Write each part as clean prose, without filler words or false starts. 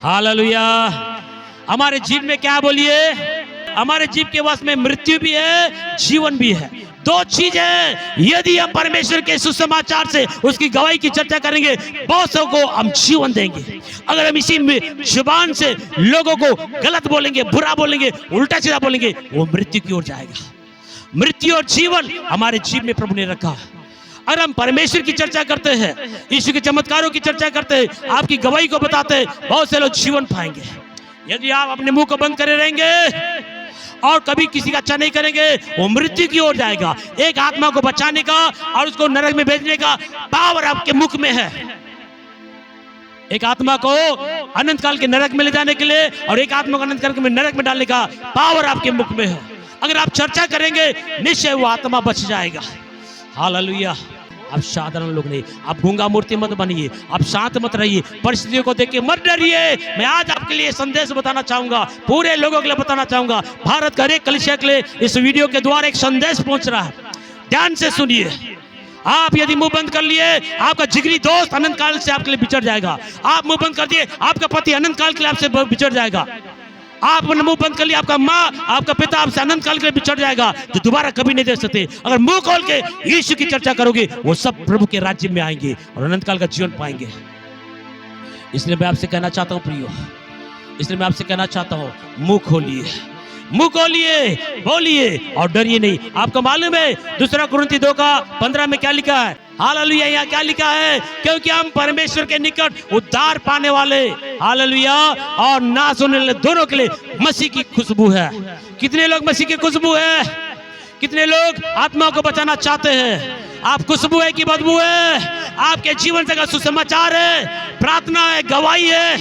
Hallelujah. हमारे जीवन में क्या बोलिए, हमारे जीव के वश में मृत्यु भी है, जीवन भी है। दो चीज है। यदि हम परमेश्वर के सुसमाचार से उसकी गवाही की चर्चा करेंगे, बहुतों को हम जीवन देंगे। अगर हम इसी जुबान से लोगों को गलत बोलेंगे, बुरा बोलेंगे, उल्टा सीधा बोलेंगे, वो मृत्यु की ओर जाएगा। मृत्यु और जीवन हमारे जीव में प्रभु ने रखा। अगर हम परमेश्वर की चर्चा करते हैं, यीशु के चमत्कारों की चर्चा करते हैं, आपकी गवाही को बताते हैं, बहुत से लोग जीवन पाएंगे। यदि आप अपने मुंह को बंद करे रहेंगे और कभी किसी का अच्छा नहीं करेंगे, वो मृत्यु की ओर जाएगा। एक आत्मा को बचाने का और उसको नरक में भेजने का पावर आपके मुख में है। एक आत्मा को अनंत काल के नरक में ले जाने के लिए और एक आत्मा को अनंत काल के नरक में डालने का पावर आपके मुख में है। अगर आप चर्चा करेंगे, निश्चय वो आत्मा बच जाएगा। हालेलुया। आप साधारण लोग नहीं, आप गूंगा मूर्ति मत बनिए, आप शांत मत रहिए, परिस्थितियों को देख के मत डरिए। मैं आज आपके लिए संदेश बताना चाहूंगा, पूरे लोगों के लिए बताना चाहूंगा। भारत का हर एक कलीसिया के लिए इस वीडियो के द्वारा एक संदेश पहुंच रहा है। ध्यान से सुनिए। आप यदि मुंह बंद कर लिए, आपका जिगरी दोस्त अनंत काल से आपके लिए बिछड़ जाएगा। आप मुंह बंद कर दिए, आपका पति अनंत काल के लिए आपसे बिछड़ जाएगा। आपने मुंह बंद कर लिया, आपका माँ, आपका पिता आपसे अनंत काल के लिए बिछड़ जाएगा, जो दोबारा कभी नहीं देख सकते। अगर मुंह खोल के यीशु की चर्चा करोगे, वो सब प्रभु के राज्य में आएंगे और अनंत काल का जीवन पाएंगे। इसलिए मैं आपसे कहना चाहता हूँ प्रियो, इसलिए मैं आपसे कहना चाहता हूँ, मुंह खोलिए, मुंह खोलिए, बोलिए और डरिए नहीं। आपको मालूम है 2 कुरिन्थी 2:15 में क्या लिखा है? हालेलुया। यहाँ क्या लिखा है? क्योंकि हम परमेश्वर के निकट उद्धार पाने वाले, हालेलुया, और नाश होने वाले दोनों के लिए मसीह की खुशबू है। कितने लोग मसीह की खुशबू है? कितने लोग आत्मा को बचाना चाहते हैं? आप खुशबू है कि बदबू है? आपके जीवन से अगर सुसमाचार है, प्रार्थना है, गवाही है,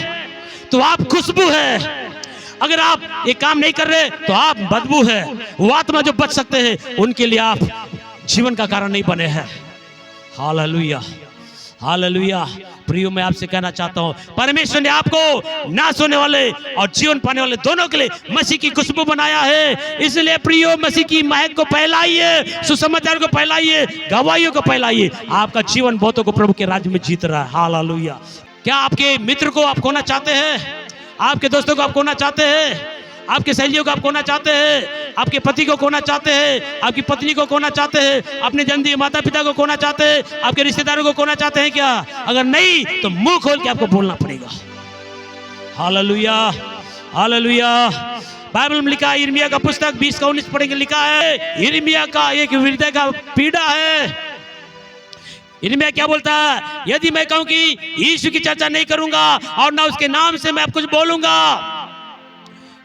तो आप खुशबू है। अगर आप ये काम नहीं कर रहे, तो आप बदबू है। वो आत्मा जो बच सकते हैं, उनके लिए आप जीवन का कारण नहीं बने हैं। Hallelujah, hallelujah. प्रियो, मैं आपसे कहना चाहता हूँ, परमेश्वर ने आपको नाश होने वाले और जीवन पाने वाले दोनों के लिए मसीह की खुशबू बनाया है। इसलिए प्रियो, मसीह की महक को फैलाइए, सुसमाचार को फैलाइए, गवाहियों को फैलाइए। आपका जीवन बहुतों को प्रभु के राज्य में जीत रहा है। हालेलुया। क्या आपके मित्र को आप खोना चाहते हैं? आपके दोस्तों को आप खोना चाहते हैं? आपके सहेलियों को आप खोना चाहते हैं? आपके पति को खोना चाहते हैं? आपकी पत्नी को खोना चाहते हैं? अपने जन्मदिन माता पिता को खोना चाहते हैं? आपके रिश्तेदारों को खोना चाहते हैं क्या? अगर नहीं, तो मुंह खोल के आपको बोलना पड़ेगा। Hallelujah, hallelujah. बाइबल में लिखा है, यिर्मयाह का पुस्तक 20:19 पढ़ेंगे, लिखा है, यिर्मयाह का एक हृदय का पीड़ा है। इनमें क्या बोलता है? यदि मैं कहूं कि यीशु की चर्चा नहीं करूंगा और ना उसके नाम से मैं कुछ बोलूंगा,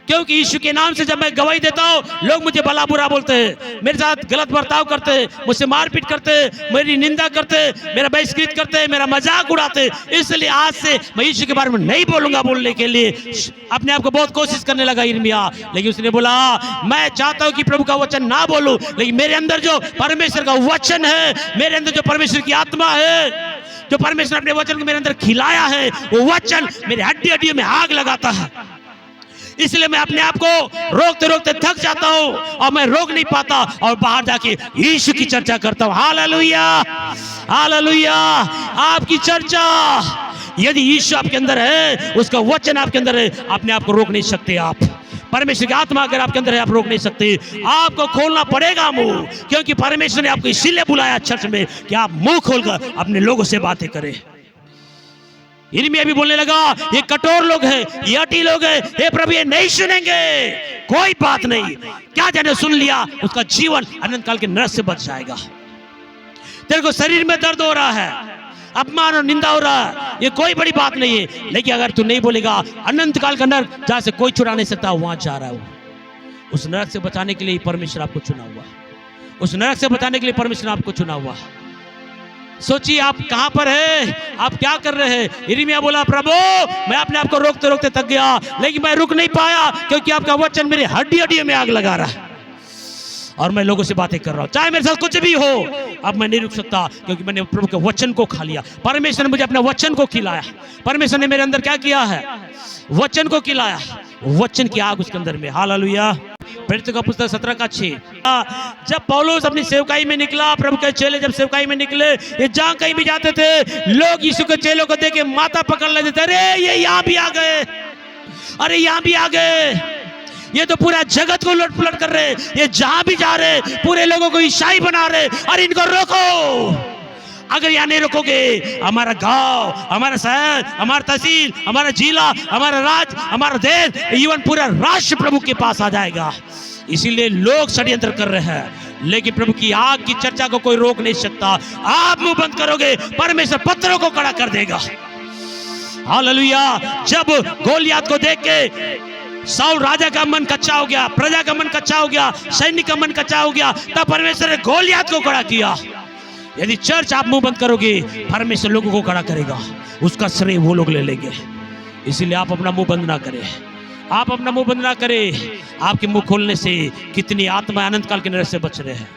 क्योंकि यीशु के नाम से जब मैं गवाही देता हूँ, लोग मुझे भला बुरा बोलते हैं, मेरे साथ गलत बर्ताव करते हैं, मुझसे मारपीट करते हैं, मेरी निंदा करते हैं, मेरा बहिष्कृत करते हैं, मेरा मजाक उड़ाते हैं। इसलिए आज से मैं यीशु के बारे में नहीं बोलूंगा। बोलने के लिए अपने आप को बहुत कोशिश करने लगा यिर्मयाह, लेकिन उसने बोला, मैं चाहता हूँ कि प्रभु का वचन ना बोलूं, लेकिन मेरे अंदर जो परमेश्वर का वचन है, मेरे अंदर जो परमेश्वर की आत्मा है, जो परमेश्वर अपने वचन को मेरे अंदर खिलाया है, वो वचन मेरे हड्डी-हड्डियों में आग लगाता है। इसलिए मैं अपने आप को रोकते रोकते थक जाता हूँ और मैं रोक नहीं पाता और बाहर जाके यीशु की चर्चा करता हूँ। Hallelujah, hallelujah. आपकी चर्चा, यदि यीशु आपके अंदर है, उसका वचन आपके अंदर है, अपने आप को रोक नहीं सकते। आप परमेश्वर की आत्मा अगर आपके अंदर है, आप रोक नहीं सकते। आपको खोलना पड़ेगा मुंह, क्योंकि परमेश्वर ने आपको इसीलिए बुलाया चर्च में कि आप मुंह खोलकर अपने लोगों से बातें करें। यिर्मयाह भी बोलने लगा, ये कठोर लोग हैं, ये अटी लोग हैं, हे प्रभु ये नहीं सुनेंगे। कोई बात नहीं, क्या जाने सुन लिया, उसका जीवन अनंत काल के नरक से बच जाएगा। तेरे को शरीर में दर्द हो रहा है, अपमान और निंदा हो रहा है, ये कोई बड़ी बात नहीं है, लेकिन अगर तू नहीं बोलेगा, अनंत काल का नरक जहां से कोई छुड़ा नहीं सकता, वहां जा रहा है। उस नरक से बचाने के लिए परमेश्वर आपको चुना हुआ, उस नरक से बचाने के लिए परमेश्वर आपको चुना हुआ। सोचिए आप कहां पर है, आप क्या कर रहे हैं? यिर्मयाह बोला, प्रभु मैं अपने आप को रोकते रोकते थक गया, लेकिन मैं रुक नहीं पाया, क्योंकि आपका वचन मेरे हड्डी-हड्डियों में आग लगा रहा है और मैं लोगों से बातें कर रहा हूं, चाहे मेरे साथ कुछ भी हो। अब मैं नहीं रुक सकता, क्योंकि मैंने प्रभु के वचन को खा लिया। परमेश्वर ने मुझे अपने वचन को खिलाया। परमेश्वर ने मेरे अंदर क्या किया है? वचन को खिलाया, वचन की आग उसके अंदर में। हालेलुया। प्रेरितों का पुस्तक 17:6। जब पौलुस अपनी सेवकाई में निकला, प्रभु के चेले जब सेवकाई में निकले, ये जहां कहीं भी जाते थे, लोग यीशु के चेलों को देख के माथा पकड़ लेते थे, अरे ये यहाँ भी आ गए। अरे यहाँ भी आ गए, ये तो पूरा जगत को लुट पुलट कर रहे, ये जहां भी जा रहे पूरे लोगों को ईसाई बना रहे। अरे इनको रोको, अगर यहाँ नहीं रोकोगे हमारा गांव, हमारा शहर, हमारा तहसील, हमारा जिला, हमारा राज्य, हमारा देश, इवन पूरा राष्ट्र प्रभु के पास आ जाएगा। इसीलिए लोग षड्यंत्र कर रहे हैं, लेकिन प्रभु की आग की चर्चा को कोई रोक नहीं सकता। आप मुंह बंद करोगे, परमेश्वर पत्थरों को खड़ा कर देगा। हालेलुया। जब गोलियत को देख के साउल राजा का मन कच्चा हो गया, प्रजा का मन कच्चा हो गया, सैनिक का मन कच्चा हो गया, तब परमेश्वर ने गोलियत को खड़ा किया। यदि चर्च आप मुंह बंद करोगे, परमेश्वर लोगों को खड़ा करेगा, उसका श्रेय वो लोग ले लेंगे। इसीलिए आप अपना मुंह बंद ना करें, आप अपना मुंह बंद ना करें। आपके मुंह खोलने से कितनी आत्मा अनंत काल के नरक से बच रहे हैं।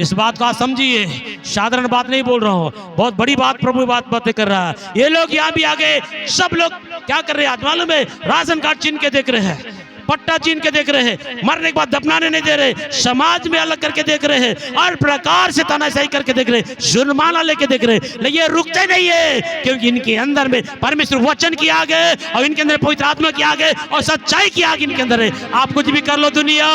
इस बात को आप समझिए, साधारण बात नहीं बोल रहा हूं, बहुत बड़ी बात प्रभु बातें कर रहा है। ये लोग यहाँ भी आ गए, सब लोग क्या कर रहे हैं मालूम है? राशन कार्ड छीन के देख रहे हैं, पट्टा छीन के देख रहे हैं, मरने के बाद दफनाने नहीं दे रहे, समाज में अलग करके देख रहे हैं, हर प्रकार से तानाशाही करके देख रहे, जुर्माना लेके देख रहे, लेकिन ये रुकते नहीं है, क्योंकि इनके अंदर में परमेश्वर वचन की आग है और इनके अंदर पवित्र आत्मा की आग है और सच्चाई की आग इनके अंदर है। आप कुछ भी कर लो दुनिया,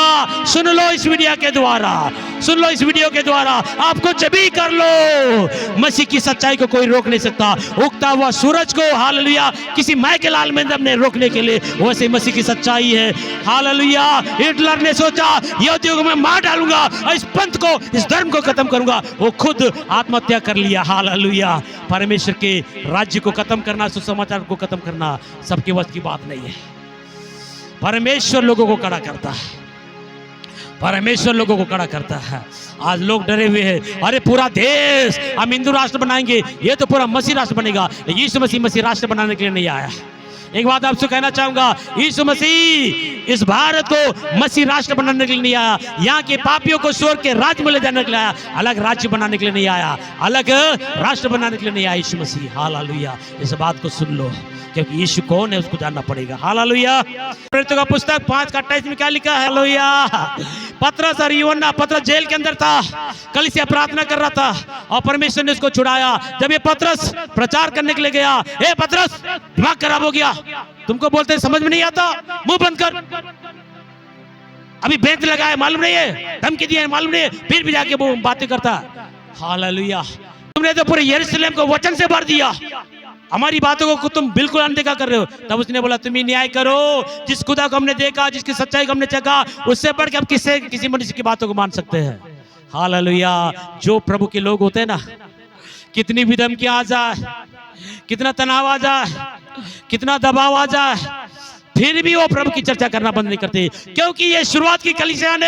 सुन लो इस वीडियो के द्वारा, सुन लो इस वीडियो के द्वारा, आप कुछ भी कर लो, मसीह की सच्चाई को कोई रोक नहीं सकता। उगता हुआ सूरज को हालेलुया किसी माय के लाल में ने रोकने के लिए, वैसे मसीह की सच्चाई है। हालेलुया। हिटलर ने सोचा यहूदियों को मैं मार डालूंगा और इस पंथ को, इस धर्म को खत्म करूंगा, वो खुद आत्महत्या कर लिया। हालेलुया। परमेश्वर के राज्य को खत्म करना, सुसमाचार को खत्म करना सबके वश की बात नहीं है। परमेश्वर लोगों को खड़ा करता है, परमेश्वर लोगों को खड़ा करता है। आज लोग डरे हुए हैं, अरे पूरा देश हम हिंदू राष्ट्र बनाएंगे, ये तो पूरा मसीह राष्ट्र बनेगा। यीशु मसीह राष्ट्र बनाने के लिए नहीं आया। एक बात आपसे कहना चाहूंगा, यीशु मसीह इस भारत को मसीह राष्ट्र बनाने के लिए नहीं आया, यहाँ के पापियों को स्वर्ग के राज्य में ले जाने के लिए आया, अलग राज्य बनाने के लिए नहीं आया, अलग राष्ट्र बनाने के लिए नहीं आया यीशु मसीह। हालेलुया। इस बात को सुन लो, क्योंकि यीशु कौन है उसको जानना पड़ेगा। हालेलुया। प्रेरितों का पुस्तक 5:28 में क्या लिखा है? हालेलुया। पतरस और यूहन्ना, पतरस जेल के अंदर था, कलीसिया प्रार्थना कर रहा था और परमेश्वर ने उसको छुड़ाया। जब ये पतरस प्रचार करने के लिए गया, ए पतरस दिमाग खराब हो गया, तुमको बोलते समझ में नहीं आता, मुंह बंद कर, अभी बेंच लगाया मालूम नहीं है, धमकी दिया मालूम नहीं है, फिर भी जाके वो बातें करता। हालेलुया। तुमने तो पूरे यरूशलेम को वचन से भर दिया, हमारी बातों को तुम बिल्कुल अनदेखा कर रहे हो। तब उसने बोला तुम ही न्याय करो, जिस खुदा को हमने देखा, जिसकी सच्चाई को हमने चखा, उससे बढ़ के हम किसी मनुष्य की बातों को मान सकते हैं। हालेलुया। जो प्रभु के लोग होते हैं ना, कितनी भी धमकी आ जाए, कितना तनाव आ जाए, कितना दबाव आ जाए, फिर भी वो प्रभु की चर्चा करना बंद नहीं करते, क्योंकि ये शुरुआत की कलीसिया ने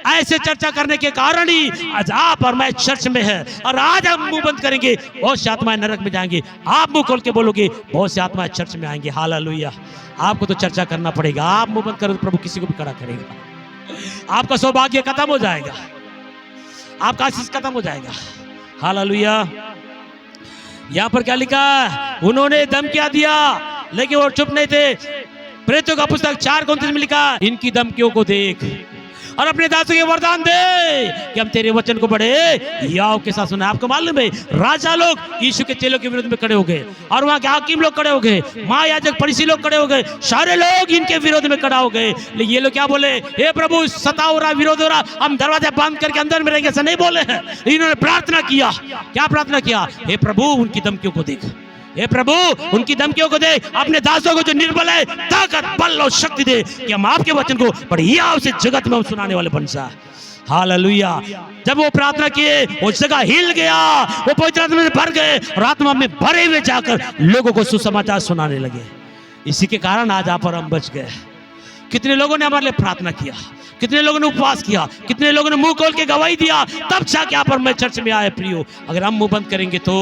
ऐसे चर्चा करने के कारण ही आज आप और मैं चर्च में है। और आज हम मुंह बंद करेंगे, बहुत से आत्माएं नरक में जाएंगे। आप मुंह खोल के बोलोगे, बहुत से आत्माएं चर्च में आएंगे। हालेलुया। आपको तो चर्चा करना पड़ेगा। आप मुंह बंद करो तो प्रभु किसी को भी खड़ा करेगा। आपका सौभाग्य खत्म हो जाएगा, आपका आशीष खत्म हो जाएगा। हालेलुया। यहाँ पर क्या लिखा? उन्होंने धमकियां दिया लेकिन वो चुप नहीं थे। प्रेरितों का पुस्तक 4:29 में लिखा, इनकी धमकियों को देख और अपने दासों के वरदान दे कि हम तेरे वचन को बढ़े याव के साथ सुना। आपको मालूम है, राजा लोग यीशु के चेलों के विरोध में खड़े हो गए और वहां के हाकिम लोग खड़े हो गए, महायाजक फरीसी लोग खड़े हो गए, सारे लोग इनके विरोध में खड़ा हो गए। लेकिन ये लोग क्या बोले? हे प्रभु, सता हो रहा, विरोध हो रहा, हम दरवाजा बंद करके अंदर में रहेंगे, ऐसा नहीं बोले हैं। इन्होंने प्रार्थना किया। क्या प्रार्थना किया? हे प्रभु, उनकी धमकियों को देख, हे प्रभु उनकी धमकियों को दे, अपने दासों को जो निर्बल है ताकत, बल और शक्ति दे कि हम आपके वचन को बढ़िया से जगत में हम सुनाने वाले बन जाए। हालेलुया। जब वो प्रार्थना किए, वो जगह हिल गया, वो पवित्र आत्मा में भर गए और आत्मा में भरे हुए जाकर लोगों को सुसमाचार सुनाने लगे। इसी के कारण आज आप और हम बच गए। कितने लोगों ने हमारे लिए प्रार्थना किया, कितने लोगों ने उपवास किया, कितने लोगों ने मुंह खोल के गवाही दिया, तब जाके आप और मैं चर्च में आए। प्रियो, अगर हम मुंह बंद करेंगे तो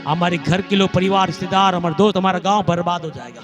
हमारे घर के लोग, परिवार, रिश्तेदार, हमारे दोस्त, हमारा गांव बर्बाद हो जाएगा।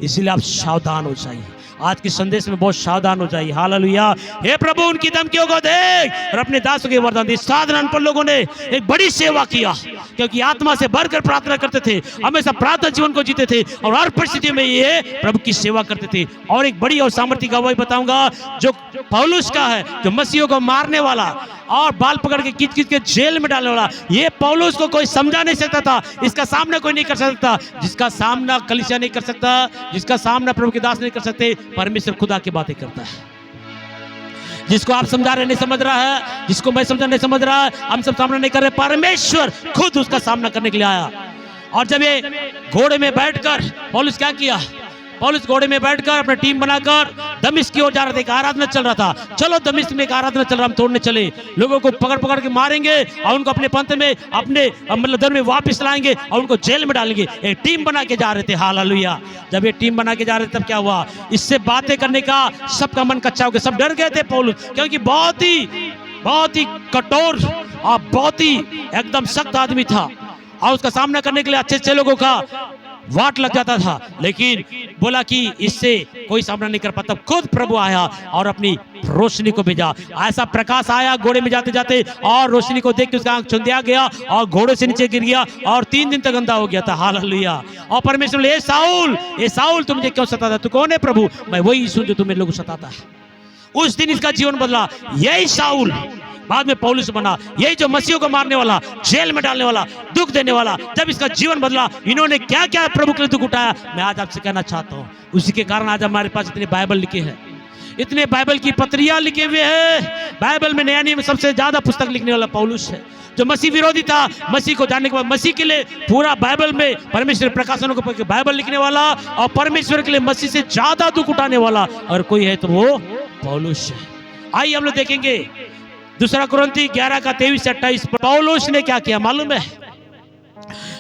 इसीलिए आप सावधान हो जाइए। आज के संदेश में बहुत सावधान हो जाइए। हालेलुया। हे प्रभु, उनकी धमकियों को देख और अपने दासों के वरदान दे। साधारण अनपढ़ लोगों ने एक बड़ी सेवा किया क्योंकि आत्मा से बढ़कर प्रार्थना करते थे, हमेशा प्रार्थना जीवन को जीते थे और हर परिस्थिति में ये प्रभु की सेवा करते थे। और एक बड़ी और सामर्थ्य गवाही बताऊंगा जो पौलुस का है, जो मसीहों को मारने वाला और बाल पकड़ के खींच के जेल में डालने वाला। ये पौलुस को कोई समझा नहीं सकता था, इसका सामना कोई नहीं कर सकता। जिसका सामना कलीसिया नहीं कर सकता, जिसका सामना प्रभु के दास नहीं कर सकते, परमेश्वर खुदा की बातें करता है। जिसको आप समझा रहे नहीं समझ रहा है, जिसको मैं समझा नहीं समझ रहा है, हम सब सामना नहीं कर रहे, परमेश्वर खुद उसका सामना करने के लिए आया। और जब ये घोड़े में बैठकर पौलुस क्या किया, पौलुस घोड़े में बैठकर अपने टीम बनाकर दमिश्क की ओर जा रहे थे। एक आराधना चल रहा था, चलो दमिश्क में एक आराधना चल रहा, हम तोड़ने चले, लोगों को पकड़ पकड़ के मारेंगे और उनको अपने पंथ में, अपने मतलब धर्म में वापस लाएंगे और उनको जेल में डालेंगे। एक टीम बना के जा रहे थे। हालेलुया। जब ये टीम बना के जा रहे थे तब क्या हुआ, इससे बातें करने का सबका मन कच्चा हो गया, सब डर गए थे पौलुस, क्योंकि बहुत ही कठोर और बहुत ही एकदम सख्त आदमी था और उसका सामना करने के लिए अच्छे लोगों का वाट लग जाता था। लेकिन बोला कि इससे कोई सामना नहीं कर पाता, खुद प्रभु आया और अपनी रोशनी को भेजा। ऐसा प्रकाश आया घोड़े में जाते जाते और रोशनी को देख के उसका आंख चुंधिया गया और घोड़े से नीचे गिर गया और 3 दिन तक अंधा हो गया था। हालेलुया। और परमेश्वर ने, ए साउल तू मुझे क्यों सताता, तू कौन है प्रभु? मैं वही यीशु जो तुम्हें लोगों को सताता है। उस दिन इसका जीवन बदला। यही साउल बाद में पौलुस बना, यही जो मसीहों को मारने वाला, जेल में डालने वाला, दुख देने वाला, जब इसका जीवन बदला, इन्होंने क्या क्या प्रभु के लिए दुख उठाया, मैं आज आपसे कहना चाहता हूँ। उसी के कारण आज हमारे पास इतने बाइबल लिखे हैं, इतने बाइबल की पत्रियां लिखे हुए हैं। बाइबल में नया नियम में सबसे ज्यादा पुस्तक लिखने वाला पौलुस है, जो मसीह विरोधी था। मसीह को जानने के बाद मसीह के लिए पूरा बाइबल में परमेश्वर प्रकाशनों को बाइबल लिखने वाला और परमेश्वर के लिए मसीह से ज्यादा दुख उठाने वाला और कोई है तो वो पौलुस है। आइए हम लोग देखेंगे 2 कुरिन्थी 11 का 23 से 28। पौलुस ने क्या किया मालूम है?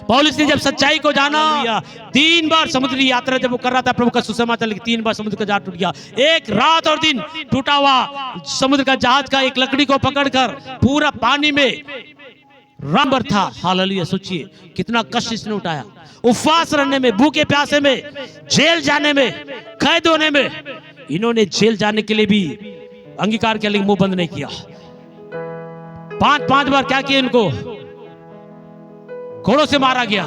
पौलुस ने जब सच्चाई को जाना, 3 बार समुद्री यात्रा जब वो कर रहा था प्रभु का सुसमाचार, लेकिन 3 बार समुद्र का जहाज टूट गया। एक रात और दिन टूटा हुआ समुद्र का जहाज का एक लकड़ी को पकड़कर पूरा पानी में रंबर था। हालेलुया। सोचिए कितना कष्ट इसने उठाया, उपवास रहने में, भूखे प्यासे में, जेल जाने में, कैद होने में। इन्होंने जेल जाने के लिए भी अंगीकार किया, लेकिन मुंह बंद नहीं किया। 5 बार क्या किया, इनको घोड़ों से मारा गया,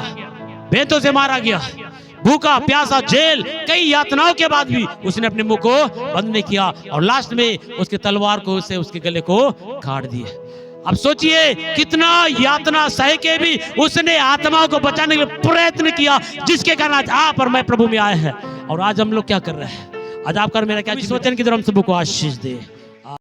बेंतों से मारा गया, भूखा प्यासा, जेल, कई यातनाओं के बाद भी उसने अपने मुंह को बंद नहीं किया और लास्ट में उसके तलवार को से उसके गले को काट दिया। अब सोचिए कितना यातना सह के भी उसने आत्माओं को बचाने के लिए प्रयत्न किया, जिसके कारण आज आप और मैं प्रभु में आए हैं। और आज हम लोग क्या कर रहे हैं? आज आपका मेरा क्या, इस वचन की तरफ हम सबको आशीष दे।